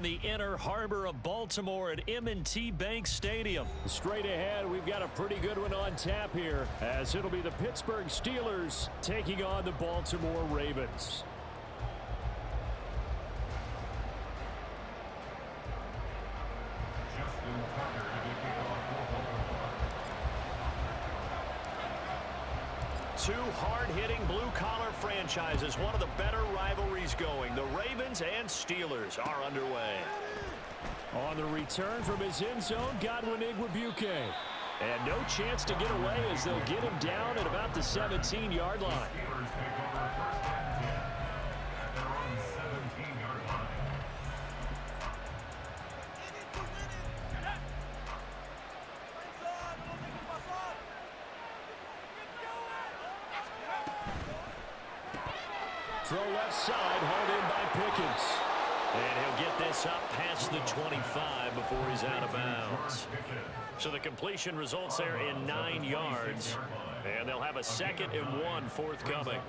The inner harbor of Baltimore at M&T Bank Stadium. Straight ahead, we've got a pretty good one on tap here, as it'll be the Pittsburgh Steelers taking on the Baltimore Ravens. Two hard-hitting blue-collar franchises, one of the better rivalries going. The Ravens and Steelers are underway. On the return from his end zone, Godwin Igwebuike. And no chance to get away as they'll get him down at about the 17-yard line. Throw left side, hauled in by Pickens. And he'll get this up past the 25 before he's out of bounds. So the completion results there in 9 yards. And they'll have a 2nd and 1 forthcoming.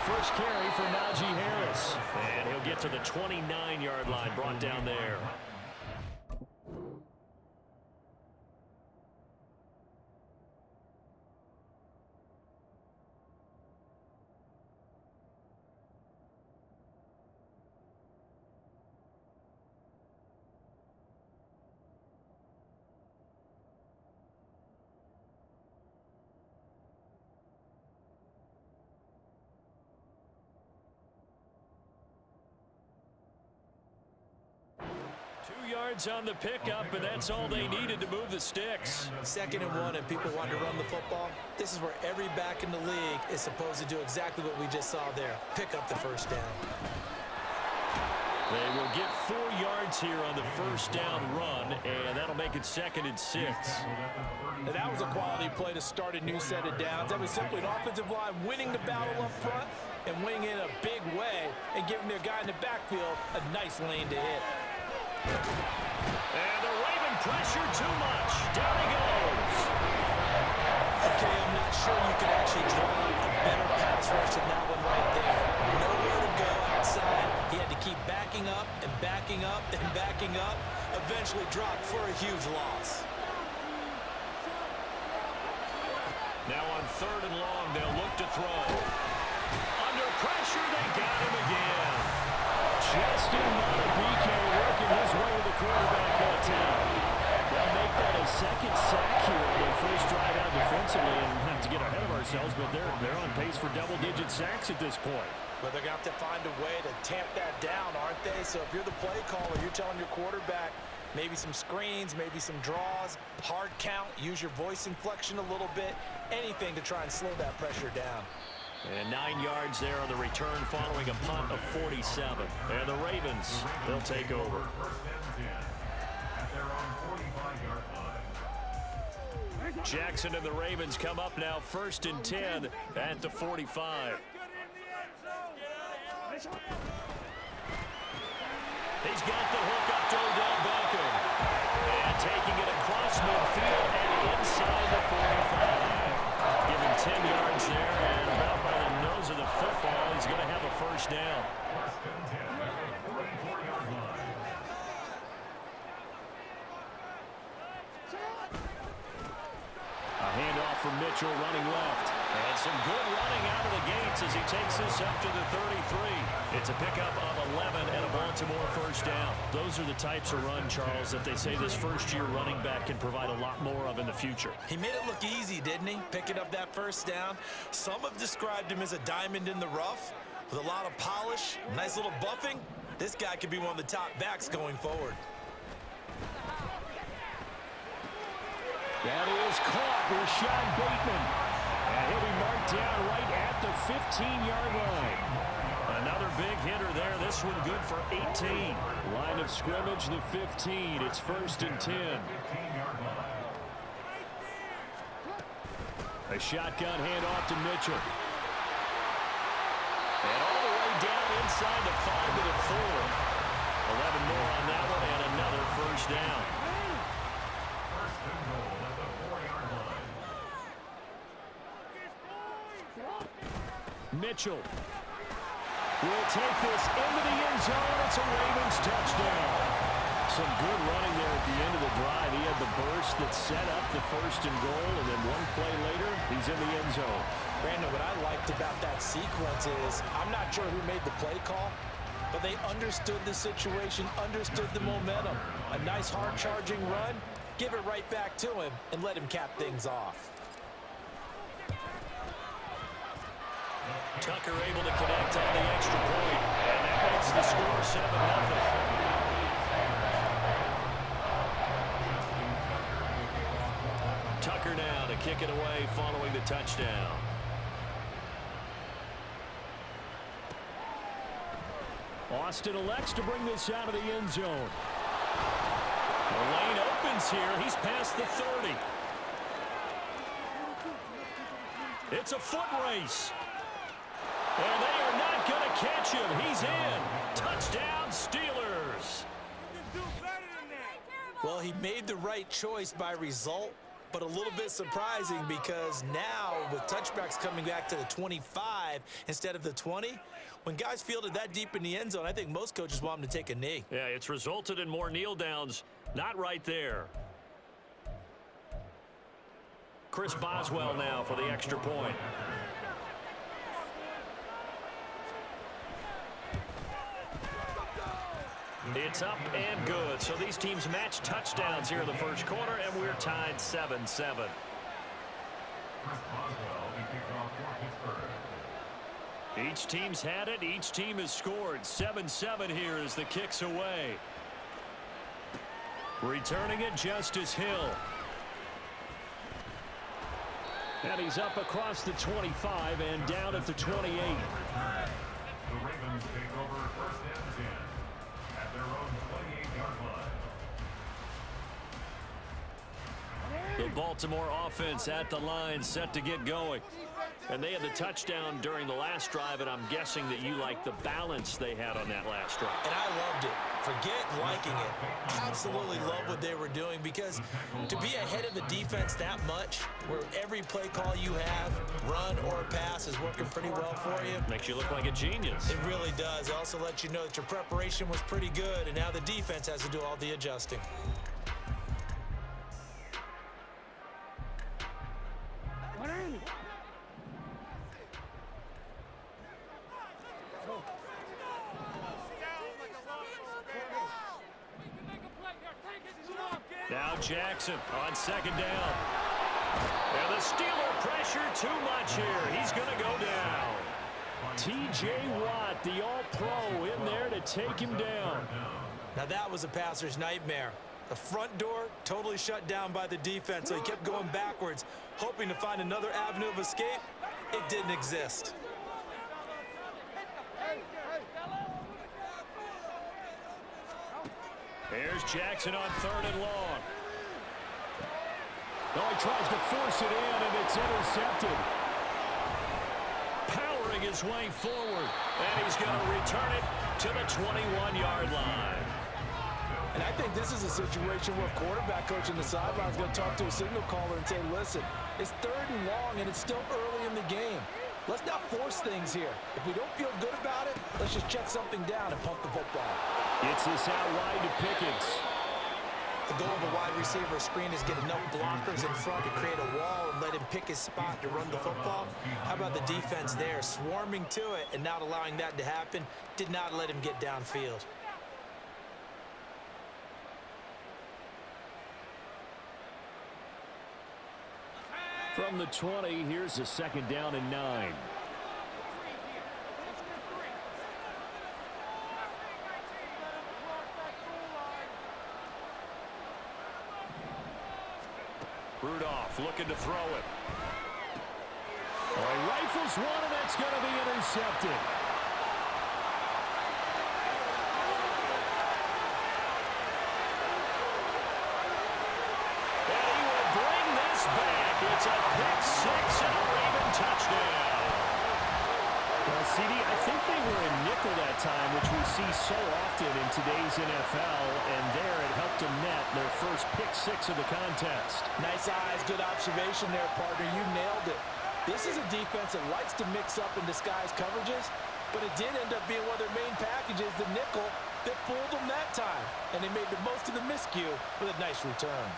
First carry for Najee Harris. And he'll get to the 29-yard line, brought down there. On the pickup, and that's all they needed to move the sticks. 2nd and 1, and people want to run the football. This is where every back in the league is supposed to do exactly what we just saw there. Pick up the first down. They will get 4 yards here on the first down run, and that'll make it 2nd and 6. And that was a quality play to start a new set of downs. That was simply an offensive line winning the battle up front and winning in a big way and giving their guy in the backfield a nice lane to hit. And the Raven pressure too much. Down he goes. Okay, I'm not sure you could actually draw a better pass rush than that one right there. Nowhere to go outside. He had to keep backing up and backing up and backing up. Eventually dropped for a huge loss. Now on 3rd and long, they'll look to throw. Under pressure, they got him again. Justin Madden working his way to the quarterback on town. They'll make that a 2nd sack here on their first drive out defensively, and not to get ahead of ourselves, but they're on pace for double-digit sacks at this point. But they're going to have to find a way to tamp that down, aren't they? So if you're the play caller, you're telling your quarterback maybe some screens, maybe some draws, hard count, use your voice inflection a little bit, anything to try and slow that pressure down. And 9 yards there on the return following a punt of 47. And the Ravens, they'll take over. Jackson and the Ravens come up now 1st and 10 at the 45. He's got the hook up to Odell Beckham. And taking it across midfield and inside the 45. Give him 10 yards there, and about by the nose of the football, he's going to have a first down. A handoff from Mitchell running left. And some good running out of the gates as he takes this up to the 33. It's a pickup of 11 and a Baltimore first down. Those are the types of run, Charles, that they say this first-year running back can provide a lot more of in the future. He made it look easy, didn't he? Picking up that first down. Some have described him as a diamond in the rough with a lot of polish, nice little buffing. This guy could be one of the top backs going forward. That is caught. Rashad Bateman. And he'll be marked down right at the 15-yard line. Another big hitter there. This one good for 18. Line of scrimmage, the 15. It's 1st and 10. A shotgun handoff to Mitchell. And all the way down inside the 5 to the 4. 11 more on that one and another first down. Mitchell will take this into the end zone. It's a Ravens touchdown. Some good running there at the end of the drive. He had the burst that set up the 1st and goal, and then one play later, he's in the end zone. Brandon, what I liked about that sequence is I'm not sure who made the play call, but they understood the situation, understood the momentum. A nice hard-charging run, give it right back to him, and let him cap things off. Tucker able to connect on the extra point, and that makes the score 7-0. Tucker now to kick it away following the touchdown. Austin elects to bring this out of the end zone. The lane opens here. He's past the 30. It's a foot race. And they are not going to catch him. He's in. Touchdown, Steelers. Well, he made the right choice by result, but a little bit surprising because now with touchbacks coming back to the 25 instead of the 20, when guys fielded that deep in the end zone, I think most coaches want them to take a knee. Yeah, it's resulted in more kneel downs. Not right there. Chris Boswell now for the extra point. It's up and good. So these teams match touchdowns here in the first quarter, and we're tied 7-7. Each team's had it. Each team has scored. 7-7 here as the kick's away. Returning it, Justice Hill. And he's up across the 25 and down at the 28. The Ravens take over 1st and 10 at their own 28-yard line. The Baltimore offense at the line, set to get going. And they had the touchdown during the last drive, and I'm guessing that you like the balance they had on that last drive. And I loved it. Forget liking it. Absolutely love what they were doing because to be ahead of the defense that much, where every play call you have, run or pass, is working pretty well for you. Makes you look like a genius. It really does. It also lets you know that your preparation was pretty good, and now the defense has to do all the adjusting. Now Jackson on 2nd down. And the Steeler pressure too much here. He's going to go down. T.J. Watt, the all-pro, in there to take him down. Now that was a passer's nightmare. The front door totally shut down by the defense, so he kept going backwards, hoping to find another avenue of escape. It didn't exist. Here's Jackson on 3rd and long. Oh, he tries to force it in, and it's intercepted. Powering his way forward. And he's going to return it to the 21-yard line. And I think this is a situation where a quarterback coach on the sideline is going to talk to a signal caller and say, listen, it's 3rd and long, and it's still early in the game. Let's not force things here. If we don't feel good about it, let's just check something down and pump the football. Gets this out wide to Pickens. The goal of a wide receiver screen is get enough blockers in front to create a wall and let him pick his spot to run the football. How about the defense there, swarming to it and not allowing that to happen? Did not let him get downfield. From the 20, here's a 2nd down and 9. Rudolph looking to throw it. Oh, he rifles one, and that's going to be intercepted. It's a pick 6 and a Raven touchdown. Well, CD, I think they were in nickel that time, which we see so often in today's NFL, and there it helped them net their first pick 6 of the contest. Nice eyes, good observation there, partner. You nailed it. This is a defense that likes to mix up and disguise coverages, but it did end up being one of their main packages, the nickel, that fooled them that time. And they made the most of the miscue with a nice return.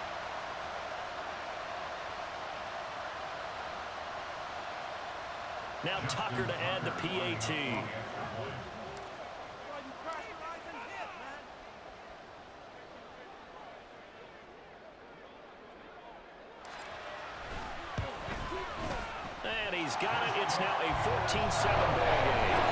Now Tucker to add the PAT. And he's got it. It's now a 14-7 ball game.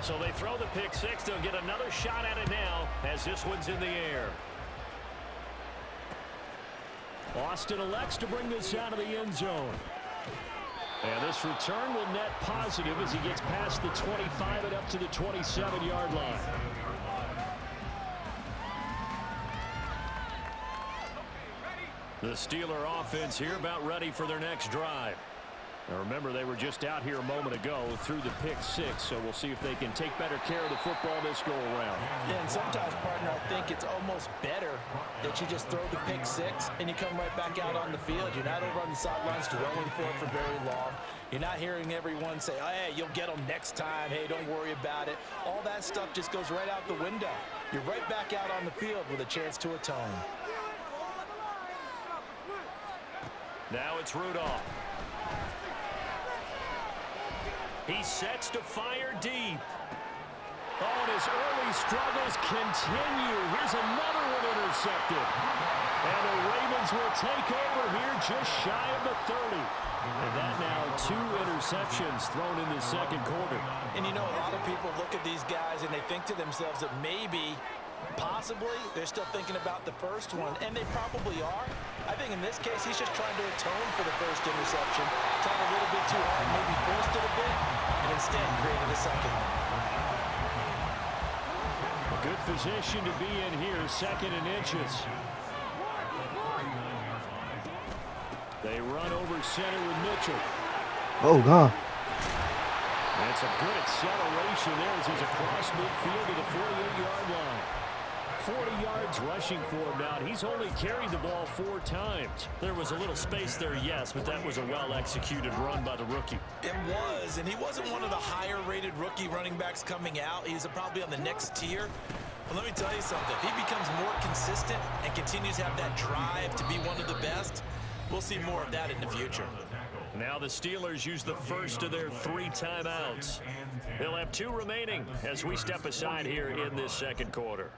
So they throw the pick six. They'll get another shot at it now as this one's in the air. Austin elects to bring this out of the end zone. And this return will net positive as he gets past the 25 and up to the 27-yard line. The Steeler offense here about ready for their next drive. Now remember, they were just out here a moment ago through the pick six, so we'll see if they can take better care of the football this go-around. Yeah, and sometimes, partner, I think it's almost better that you just throw the pick six and you come right back out on the field. You're not over on the sidelines dwelling for it for very long. You're not hearing everyone say, oh, hey, you'll get them next time. Hey, don't worry about it. All that stuff just goes right out the window. You're right back out on the field with a chance to atone. Now it's Rudolph. He sets to fire deep. Oh, and his early struggles continue. Here's another one intercepted. And the Ravens will take over here just shy of the 30. And that now 2 interceptions thrown in the second quarter. And you know, a lot of people look at these guys and they think to themselves that maybe, possibly, they're still thinking about the first one. And they probably are. I think in this case, he's just trying to atone for the first interception. Tried a little bit too hard, maybe forced it a bit, and instead created a second one. Good position to be in here, 2nd and inches. They run over center with Mitchell. Oh, God. That's a good acceleration there as he's across midfield to the 48-yard line. 40 yards rushing for him now. He's only carried the ball 4 times. There was a little space there, yes, but that was a well-executed run by the rookie. It was, and he wasn't one of the higher-rated rookie running backs coming out. He's probably on the next tier. But let me tell you something. If he becomes more consistent and continues to have that drive to be one of the best, we'll see more of that in the future. Now the Steelers use the first of their 3 timeouts. They'll have 2 remaining as we step aside here in this second quarter.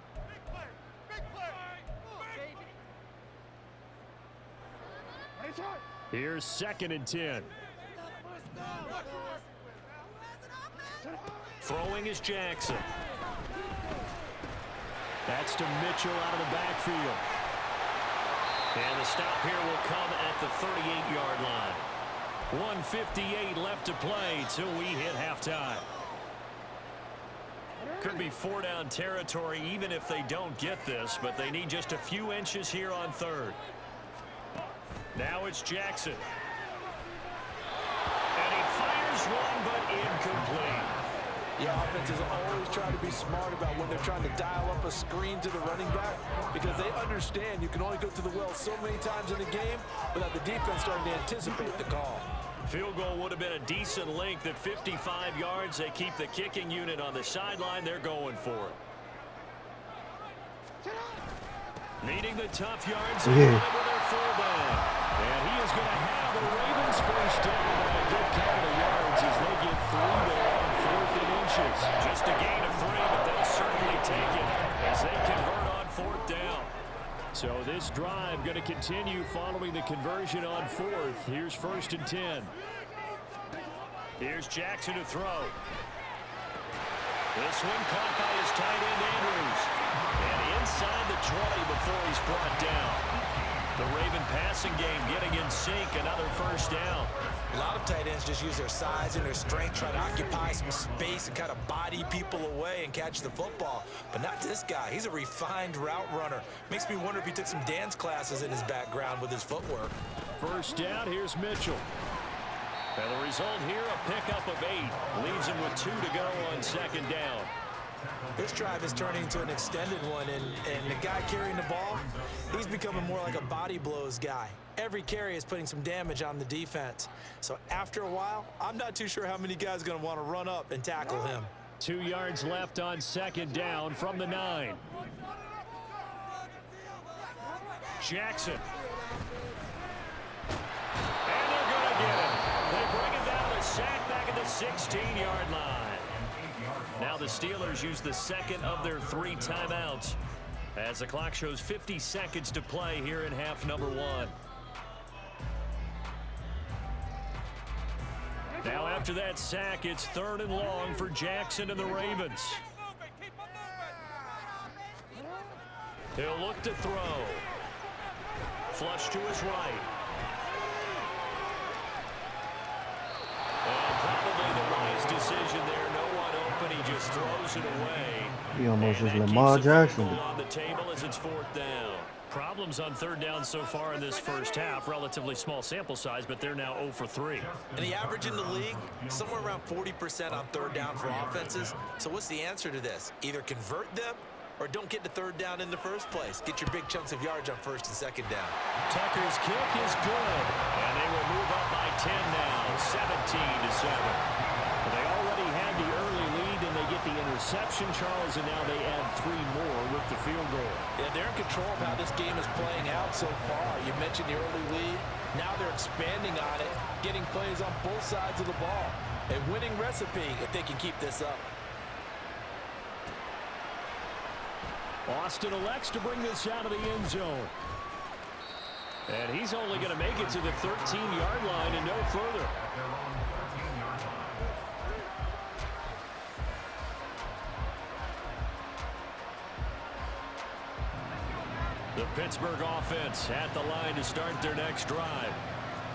Here's 2nd and 10. Throwing is Jackson. That's to Mitchell out of the backfield. And the stop here will come at the 38-yard line. 1:58 left to play till we hit halftime. Could be 4-down territory even if they don't get this, but they need just a few inches here on 3rd. Now it's Jackson. And he fires one, but incomplete. Yeah, offenses always try to be smart about when they're trying to dial up a screen to the running back because they understand you can only go to the well so many times in the game without the defense starting to anticipate the call. Field goal would have been a decent length at 55 yards. They keep the kicking unit on the sideline. They're going for it. Needing the tough yards and with their fullback. And he is going to have the Ravens first down by a good couple of yards as they get 3 there on 4th and inches. Just a gain of 3, but they'll certainly take it as they convert on 4th down. So this drive going to continue following the conversion on 4th. Here's 1st and 10. Here's Jackson to throw. This one caught by his tight end Andrews. And inside the 20 before he's brought down. The Raven passing game getting in sync, another first down. A lot of tight ends just use their size and their strength, try to occupy some space and kind of body people away and catch the football. But not this guy. He's a refined route runner. Makes me wonder if he took some dance classes in his background with his footwork. First down, here's Mitchell. And the result here, a pickup of 8. Leaves him with 2 to go on second down. This drive is turning into an extended one, and the guy carrying the ball, he's becoming more like a body blows guy. Every carry is putting some damage on the defense. So after a while, I'm not too sure how many guys are going to want to run up and tackle him. 2 yards left on second down from the 9. Jackson. And they're going to get him. They bring him down, a sack back at the 16-yard line. Now the Steelers use the second of their 3 timeouts as the clock shows 50 seconds to play here in half number 1. Now after that sack, it's 3rd and long for Jackson and the Ravens. He'll look to throw. Flush to his right. And probably the wise decision there. No one open. He just throws it away. He almost is Lamar Jackson. On the table as it's 4th down. Problems on 3rd down so far in this first half. Relatively small sample size, but they're now 0 for 3. And the average in the league, somewhere around 40% on 3rd down for offenses. So what's the answer to this? Either convert them or don't get the 3rd down in the first place. Get your big chunks of yards on 1st and 2nd down. Tucker's kick is good. And they will move up by 10 now, 17-7. They already had the early lead, and they get the interception, Charles, and now they add 3 more with the field goal. Yeah, they're in control of how this game is playing out so far. You mentioned the early lead. Now they're expanding on it, getting plays on both sides of the ball. A winning recipe if they can keep this up. Austin elects to bring this out of the end zone. And he's only going to make it to the 13-yard line and no further. The Pittsburgh offense at the line to start their next drive.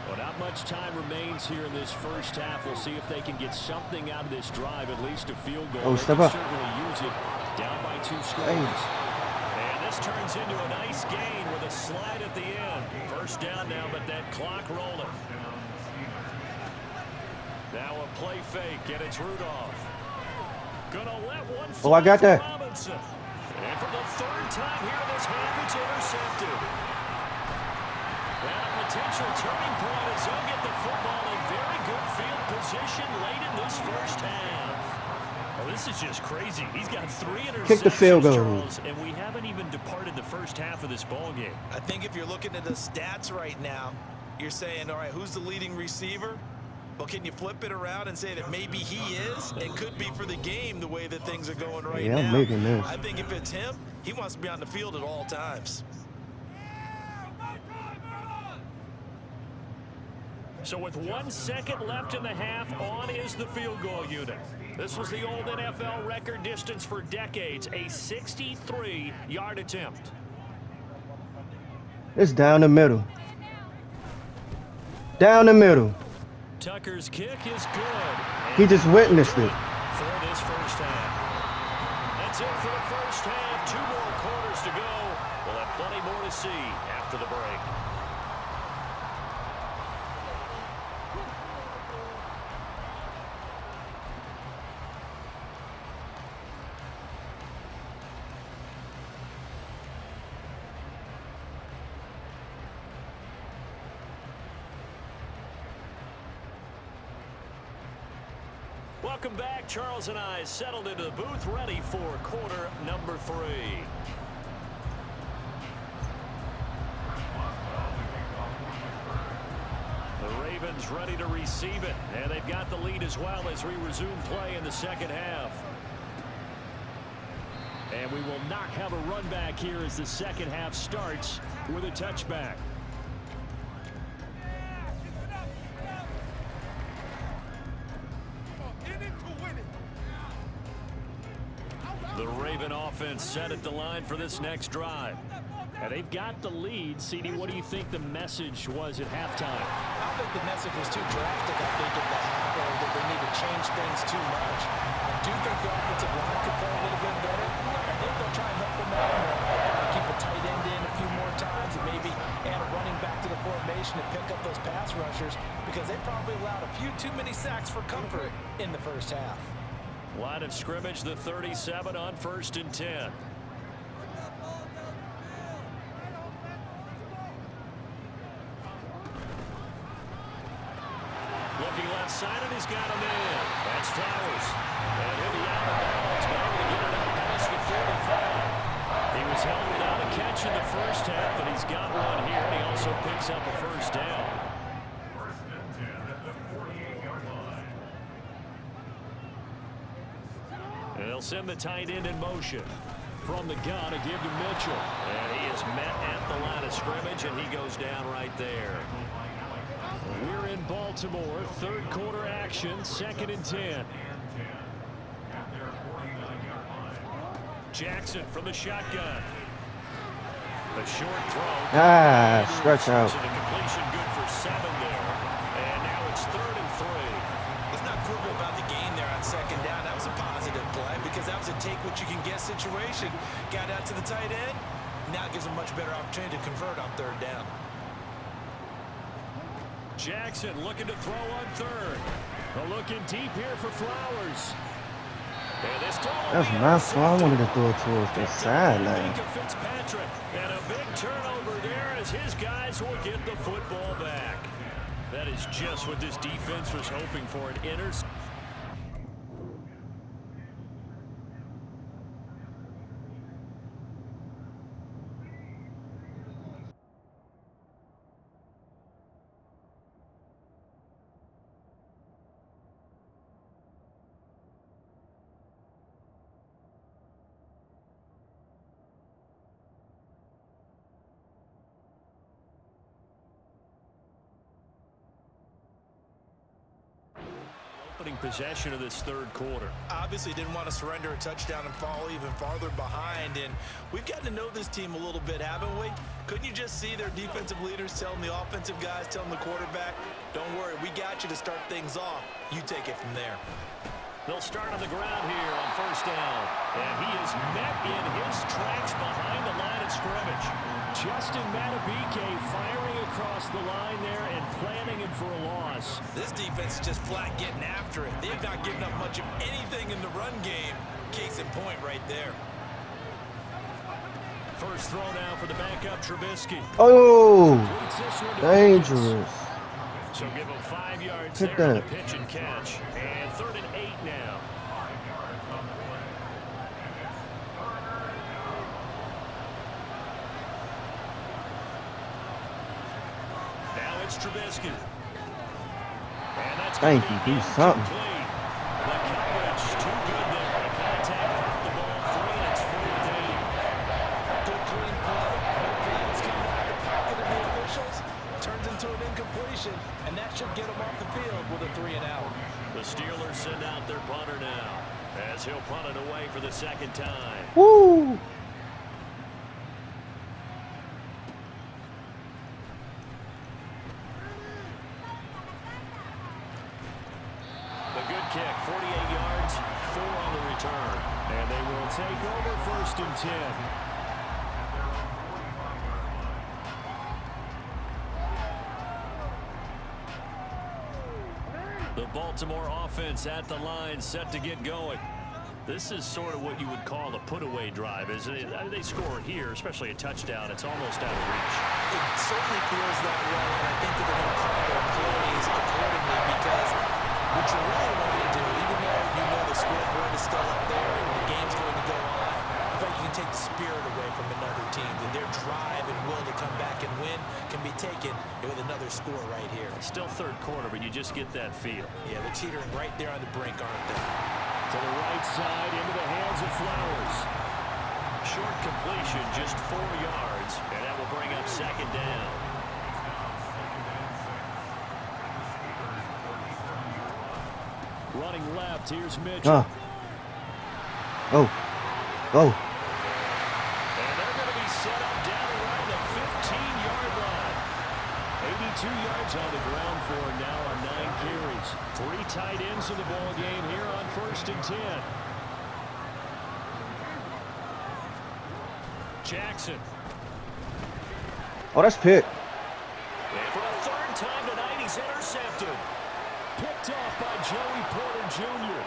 Well, not much time remains here in this first half. We'll see if they can get something out of this drive, at least a field goal. Oh, they step can up. certainly use it down by 2 scores. And this turns into a nice gain with a slide at the end. First down now, but that clock rolling. Now a play fake, and it's Rudolph. Gonna let one Oh, I got fly that. for Robinson. And for the 3rd time here this half, it's intercepted. And a potential turning point as they'll get the football in very good field position late in this first half. Oh, this is just crazy. He's got 3 interceptions, Kick the field goal. Charles, and we haven't even departed the first half of this ball game. I think if you're looking at the stats right now, you're saying, all right, who's the leading receiver? Well, can you flip it around and say that maybe he is? It could be for the game the way that things are going right now. Yeah, I'm making this. I think if it's him, he wants to be on the field at all times. So with 1 second left in the half, on is the field goal unit. This was the old NFL record distance for decades, a 63-yard attempt. It's down the middle. Down the middle. Tucker's kick is good. He just witnessed it. For this first half. That's it for the first half. 2 more quarters to go. We'll have plenty more to see after the break. Welcome back. Charles and I settled into the booth, ready for quarter number 3. The Ravens ready to receive it, and they've got the lead as well as we resume play in the second half. And we will not have a run back here as the second half starts with a touchback. The Raven offense set at the line for this next drive. And they've got the lead. CD, what do you think the message was at halftime? I don't think the message was too drastic, I think, at the half, or that they need to change things too much. I do think the offensive line could play a little bit better. I think they'll try and help them out more. Keep a tight end in a few more times and maybe add a running back to the formation and pick up those pass rushers because they probably allowed a few too many sacks for comfort in the first half. Line of scrimmage, the 37 on 1st and 10. Looking left side, and he's got him in. That's Flowers. And he'll be out of bounds, but able to get it out past the 45. He was held without a catch in the first half, but he's got one here, and he also picks up a first down. 1st and 10 at the 48-yard line. And they'll send the tight end in motion. From the gun, a give to Mitchell. And he is met at the line of scrimmage, and he goes down right there. We're in Baltimore. Third quarter action. 2nd and 10. Jackson from the shotgun. A short throw. Stretch out. So the completion good for 7 there. And now it's 3rd and 3. Let's not quibble about the gain there on 2nd down. That was a positive play because that was a take-what-you-can-get situation. Got out to the tight end. Now it gives them a much better opportunity to convert on 3rd down. Jackson looking to throw on 3rd. Looking deep here for Flowers. That's my fault. I wanted to throw it towards the sideline. Fitzpatrick, and a big turnover there as his guys will get the football back. That is just what this defense was hoping for. An interception. Possession of this 3rd quarter. Obviously didn't want to surrender a touchdown and fall even farther behind, and we've gotten to know this team a little bit, haven't we? Couldn't you just see their defensive leaders telling the offensive guys, telling the quarterback, don't worry, we got you to start things off. You take it from there. They'll start on the ground here on 1st down, and he is met in his tracks behind the line of scrimmage. Justin Matabike firing across the line there and planting him for a loss. This defense is just flat getting after it. They've not given up much of anything in the run game. Case in point right there. First throw now for the backup Trubisky. Oh, dangerous. So give him 5 yards Hit there on that. the pitch and catch. And 3rd and 8 now. Now it's Trubisky. And that's Thank you. Do something. complete. The coverage too good there. The contact caught the ball free, and it's 4th and 8. Good clean play. No flags coming out of the pocket of the officials. Turns into an incompletion, and that should get them off the field with a 3 and out. The Steelers send out their punter now as he'll punt it away for the 2nd time. Woo! A good kick, 48 yards, 4 on the return. And they will take over 1st and 10. The Baltimore offense at the line, set to get going. This is sort of what you would call a put-away drive, isn't it? I mean, they score here, especially a touchdown. It's almost out of reach. It certainly feels that way, and I think that they're going to call their plays accordingly because what you really want to do, even though you know the scoreboard is still up there and the game's going to go on, I think you can take the spirit away from another team, that their drive and will to come back and win can be taken with another score right here. Still 3rd quarter, but you just get that feel. Yeah, they're teetering right there on the brink, aren't they? To the right side, into the hands of Flowers. Short completion, just 4 yards, and that will bring up 2nd down. Running left, here's Mitchell. Oh. Oh. And they're going to be set up down the right yards on the ground for him now on 9 carries. 3 tight ends in the ball game here on 1st and 10. Jackson. Oh, that's pick. And for the 3rd time tonight, he's intercepted. Picked off by Joey Porter Jr.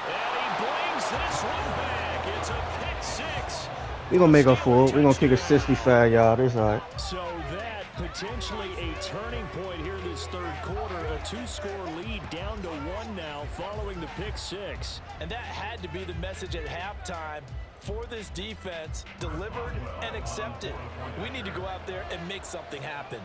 And he brings this one back. It's a pick 6. We're going to make a full. We're going to kick a 65-yarder. It's all right. So that potentially a turning point here this 3rd quarter. A 2-score lead down to 1 now following the pick 6. And that had to be the message at halftime for this defense, delivered and accepted. We need to go out there and make something happen.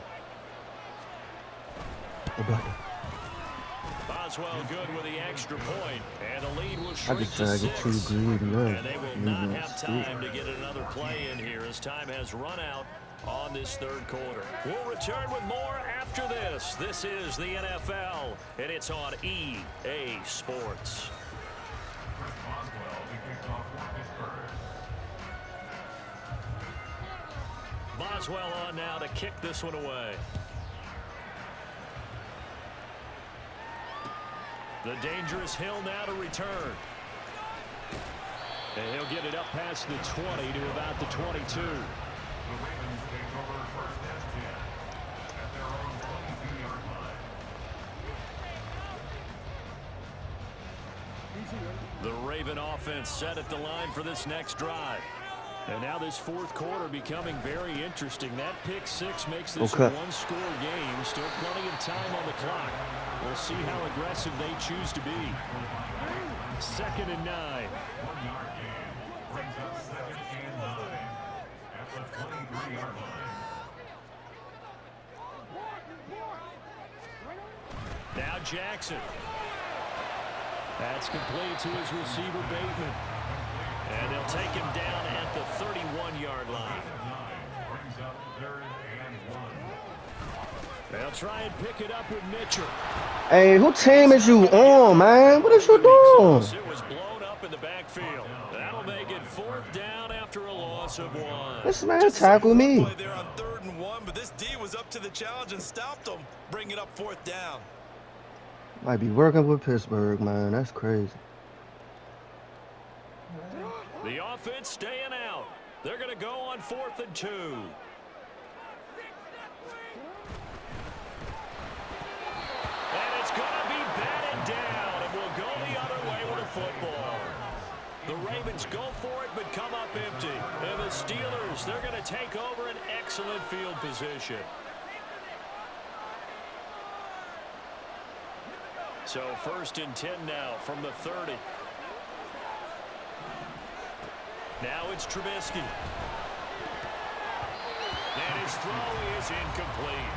Boswell good with the extra point, and the lead will I shrink just to try to get 6. too greedy. And they will not have time to get another play in here as time has run out on this 3rd quarter. We'll return with more after this. This is the NFL, and it's on EA Sports. Boswell on now to kick this one away. The dangerous Hill now to return. And he'll get it up past the 20 to about the 22. The Ravens take over 1st and 10 at their own 22-yard line. The Raven offense set at the line for this next drive. And now this 4th quarter becoming very interesting. That pick 6 makes this a 1-score game. Still plenty of time on the clock. We'll see how aggressive they choose to be. 2nd and 9. 1-yard gain brings up 2nd and 9 at the 23-yard line. Now Jackson. That's complete to his receiver, Bateman. And they'll take him down at the 31-yard line. Brings up 3rd and 1. They'll try and pick it up with Mitchell. Hey, who team is you on, man? What is you doing? It was blown up in the backfield. That'll make it 4th down after a loss of 1. This man tackled me. They're on 3rd and 1, but this D was up to the challenge and stopped them. Bring it up 4th down. Might be working with Pittsburgh, man. That's crazy. The offense staying out. They're going to go on 4th and 2. And it's going to be batted down, and we'll go the other way with the football. The Ravens go for it, but come up empty. And the Steelers, they're going to take over an excellent field position. So 1st and 10 now from the 30. Now it's Trubisky. And his throw is incomplete.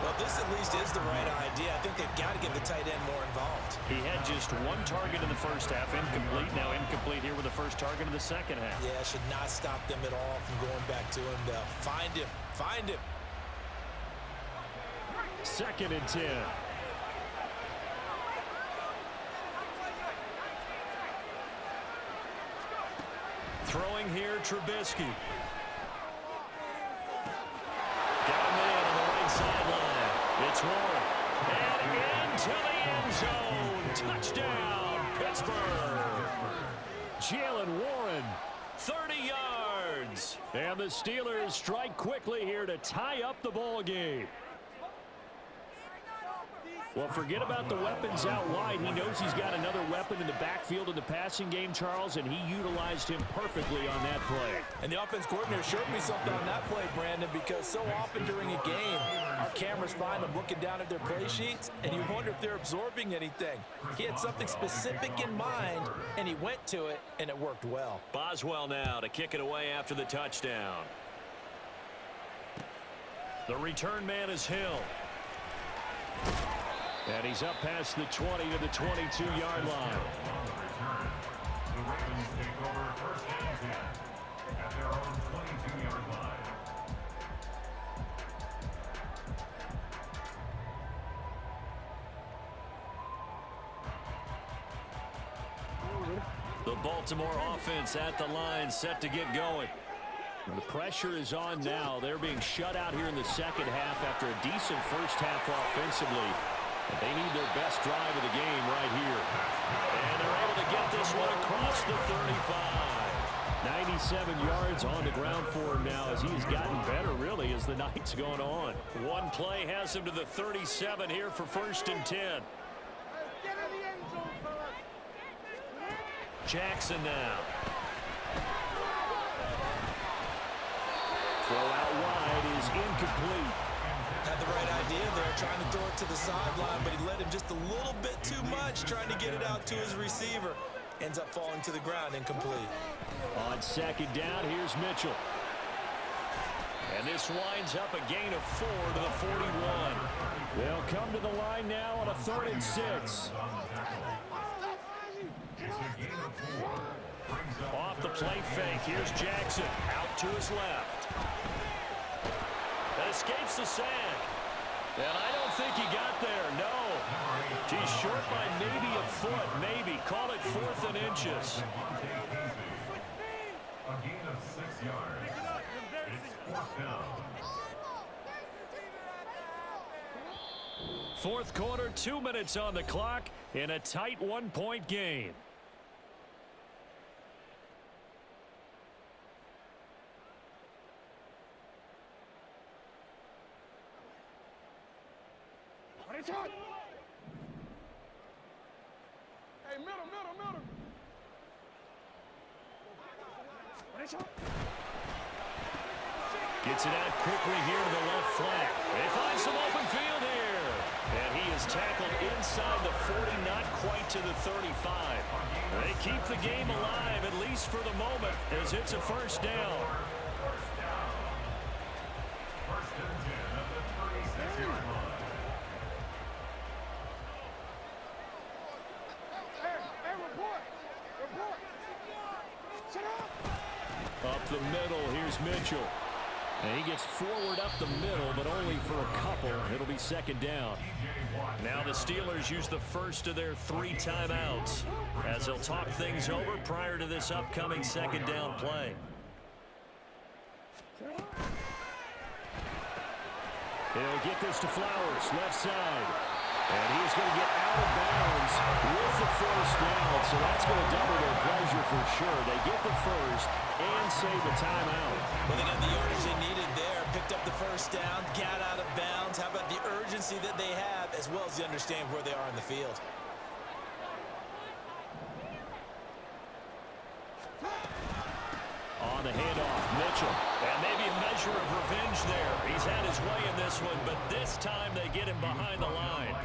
Well, this at least is the right idea. I think they've got to get the tight end more involved. He had just 1 target in the 1st half, incomplete. Now incomplete here with the 1st target in the 2nd half. Yeah, should not stop them at all from going back to him to find him. Find him. 2nd and 10. Throwing here, Trubisky. Got him in on the right sideline. It's Warren. And into the end zone. Touchdown, Pittsburgh. Jalen Warren, 30 yards. And the Steelers strike quickly here to tie up the ball game. Well, forget about the weapons out wide. He knows he's got another weapon in the backfield in the passing game, Charles, and he utilized him perfectly on that play. And the offense coordinator showed me something on that play, Brandon, because so often during a game, our cameras find them looking down at their play sheets, and you wonder if they're absorbing anything. He had something specific in mind, and he went to it, and it worked well. Boswell now to kick it away after the touchdown. The return man is Hill. And he's up past the 20 to the 22-yard line. The Ravens take over 1st and 10 at their own 22-yard line. The Baltimore offense at the line, set to get going. The pressure is on now. They're being shut out here in the second half after a decent first half offensively. But they need their best drive of the game right here. And they're able to get this one across the 35. 97 yards on the ground for him now as he's gotten better, really, as the night's going on. One play has him to the 37 here for 1st and 10. Jackson now. Throw out wide is incomplete. Had the right idea there, trying to throw it to the sideline, but he led him just a little bit too much, trying to get it out to his receiver. Ends up falling to the ground, incomplete. On 2nd down, here's Mitchell. And this winds up a gain of 4 to the 41. They'll come to the line now on a 3rd and 6. Off the play fake, here's Jackson. Out to his left. That escapes the sand. And I don't think he got there, no. He's short by maybe a foot, maybe. Call it 4th and inches. A gain of 6 yards. It's 4th down. 4th quarter, 2 minutes on the clock in a tight 1-point game. Hey, middle. Gets it out quickly here to the left flank. They find some open field here. And he is tackled inside the 40, not quite to the 35. They keep the game alive, at least for the moment, as it's a 1st down. 1st and 10 at the 36-yard line. Hey, report. Shut up. Up the middle, here's Mitchell. And he gets forward up the middle, but only for a couple. It'll be 2nd down. Now the Steelers use the first of their 3 timeouts as they'll talk things over prior to this upcoming 2nd down play. He'll get this to Flowers, left side. And he's going to get out of bounds with the 1st down, so that's going to double their pleasure for sure. They get the 1st and save a timeout. Well, they got the yardage they needed there, picked up the 1st down, got out of bounds. How about the urgency that they have, as well as the understanding where they are in the field? On the handoff, Mitchell. And maybe a measure of revenge there. He's had his way in this one, but this time they get him behind the line.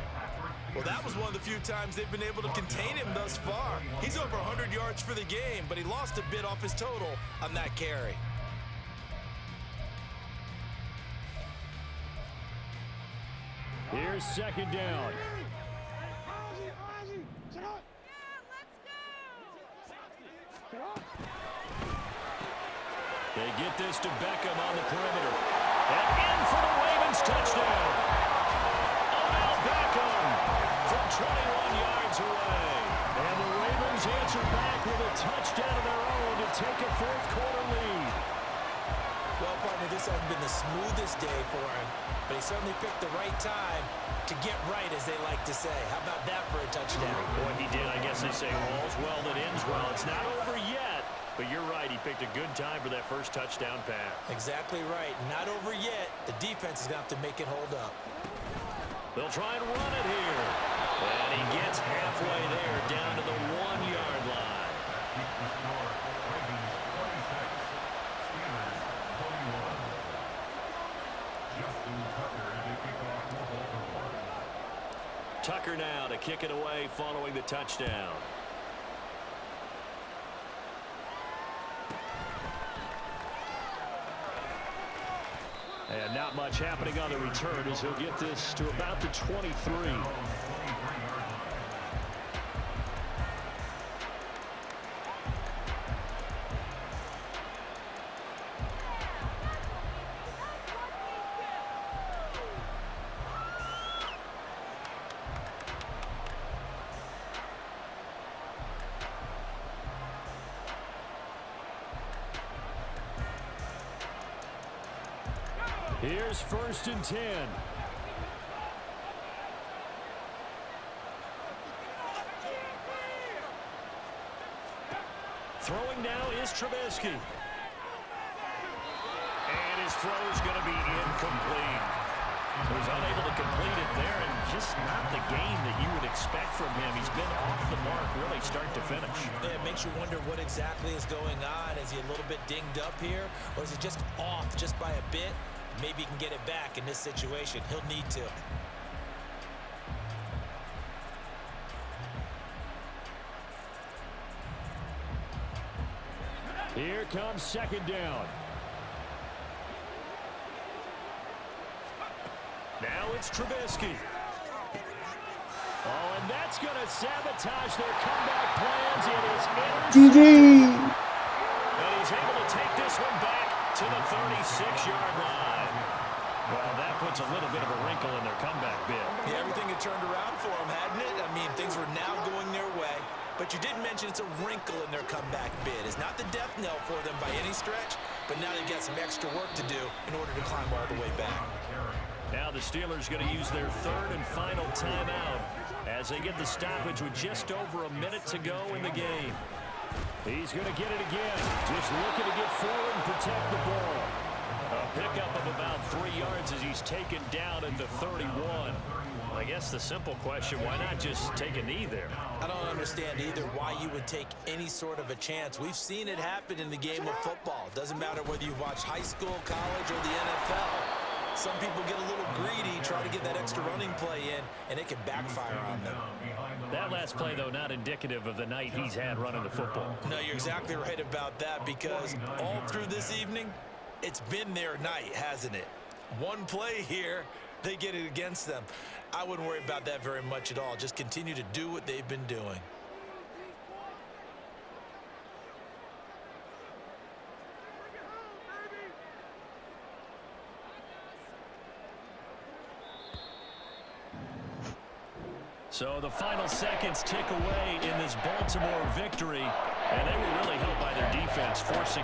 Well, that was one of the few times they've been able to contain him thus far. He's over 100 yards for the game, but he lost a bit off his total on that carry. Here's 2nd down. They get this to Beckham on the perimeter. And in for the Ravens touchdown. Odell Beckham from 21 yards away. And the Ravens answer back with a touchdown of their own to take a 4th quarter lead. Well, partner, this hasn't been the smoothest day for him, but he certainly picked the right time to get right, as they like to say. How about that for a touchdown? Boy, he did. I guess they say all's well that ends well. It's not over yet, but you're right. He picked a good time for that first touchdown pass. Exactly right. Not over yet. The defense is going to have to make it hold up. They'll try and run it here. And he gets halfway there, down to the 1-yard line. Keep the score. Ravens 26. Steelers 21. Justin Tucker to kick off for Baltimore. Tucker now to kick it away following the touchdown. And not much happening on the return as he'll get this to about the 23. Here's 1st and 10. Throwing now is Trubisky. And his throw is going to be incomplete. He was unable to complete it there, and just not the game that you would expect from him. He's been off the mark really start to finish. Yeah, it makes you wonder what exactly is going on. Is he a little bit dinged up here, or is it just off just by a bit? Maybe he can get it back in this situation. He'll need to. Here comes 2nd down. Now it's Trubisky. Oh, and that's going to sabotage their comeback plans. It is GG. And he's able to take this one back to the 36-yard line. Well, that puts a little bit of a wrinkle in their comeback bid. Yeah, everything had turned around for them, hadn't it? I mean, things were now going their way. But you did mention it's a wrinkle in their comeback bid. It's not the death knell for them by any stretch, but now they've got some extra work to do in order to climb all the way back. Now the Steelers going to use their 3rd and final timeout as they get the stoppage with just over a minute to go in the game. He's going to get it again. Just looking to get forward and protect the ball. A pickup of about 3 yards as he's taken down at the 31. I guess the simple question, why not just take a knee there? I don't understand either why you would take any sort of a chance. We've seen it happen in the game of football. Doesn't matter whether you watch high school, college, or the NFL. Some people get a little greedy, try to get that extra running play in, and it can backfire on them. That last play, though, not indicative of the night he's had running the football. No, you're exactly right about that, because all through this evening, it's been their night, hasn't it? One play here, they get it against them. I wouldn't worry about that very much at all. Just continue to do what they've been doing. So the final seconds tick away in this Baltimore victory, and they were really helped by their defense, forcing